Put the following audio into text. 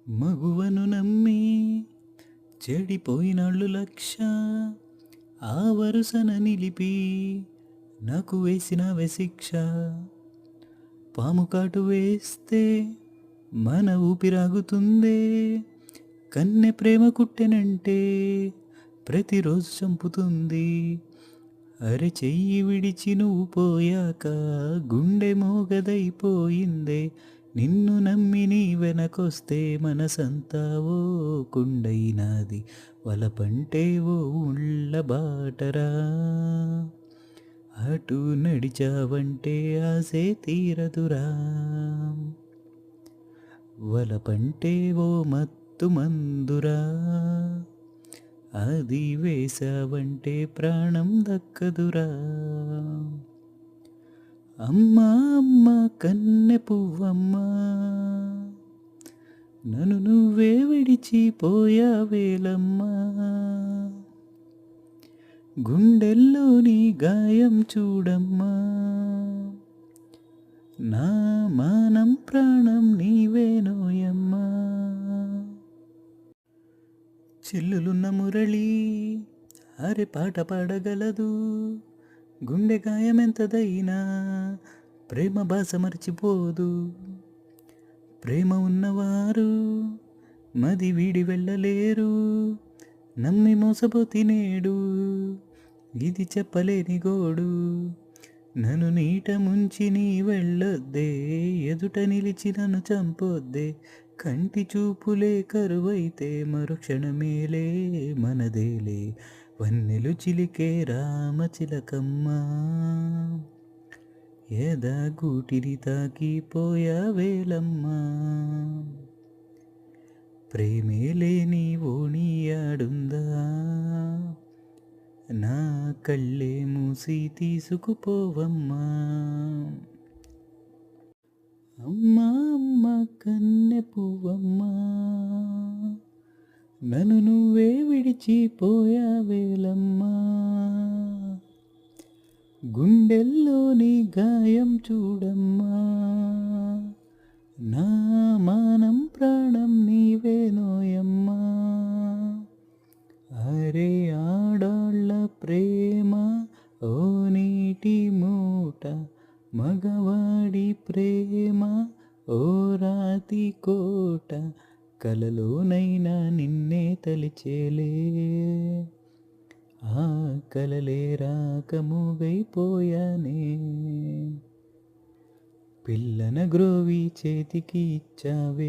మగువను నమ్మి చెడిపోయినాళ్ళు లక్ష, ఆ వరుసన నిలిపి నాకు వేసినవే శిక్ష. పాము కాటు వేస్తే మన ఊపిరాగుతుందే, కన్నె ప్రేమ కుట్టెనంటే ప్రతిరోజు చంపుతుంది. అరె చెయ్యి విడిచి నువ్వు పోయాక గుండె మోగదైపోయిందే, నిన్ను నమ్మి నీ వెనకొస్తే మనసంతా ఓ కుండైనాది. వలపంటే ఓ ఉళ్ళ బాటరా, అటు నడిచావంటే ఆసే తీరదురా. వలపంటే ఓ మత్తు మందురా, అది వేసావంటే ప్రాణం దక్కదురా. అమ్మా అమ్మ కన్నె పువ్వమ్మా, నన్ను నువ్వే విడిచిపోయావేలమ్మా. గుండెల్లోని గాయం చూడమ్మా, నా మానం ప్రాణం నీవేనోయమ్మా. చిల్లులున్న మురళి అరే పాట పాడగలదు, గుండె గాయమెంతదైనా ప్రేమ భాష మర్చిపోదు. ప్రేమ ఉన్నవారు మది వీడి వెళ్ళలేరు, నమ్మి మోసపోతి నేడు ఇది చెప్పలేని గోడు. నన్ను నీట ముంచి నీ వెళ్ళొద్దే, ఎదుట నిలిచి నన్ను చంపొద్దే. కంటి చూపులే కరువైతే మరుక్షణమేలే మనదేలే. వన్నెలు చిలికే రామచిలకమ్మా, ఎదా గూటిని తాకిపోయావేలమ్మా. ప్రేమే లేని ఓణియాడుందా, నా కళ్ళే మూసి తీసుకుపోవమ్మా. అమ్మా అమ్మ కన్నె పువ్వమ్మా, నన్ను నువ్వే విడిచిపోయావేలమ్మా. గుండెల్లోని గాయం చూడమ్మా, నా మానం ప్రాణం నీవేనోయమ్మా. అరే ఆడాళ్ళ ప్రేమ ఓ నీటి మూట, మగవాడి ప్రేమ ఓ రాతి కోట. కలలోనైనా నిన్నే తలిచేలే, ఆ కలలే రాక మూగైపోయానే. పిల్లన గ్రోవి చేతికి ఇచ్చావే,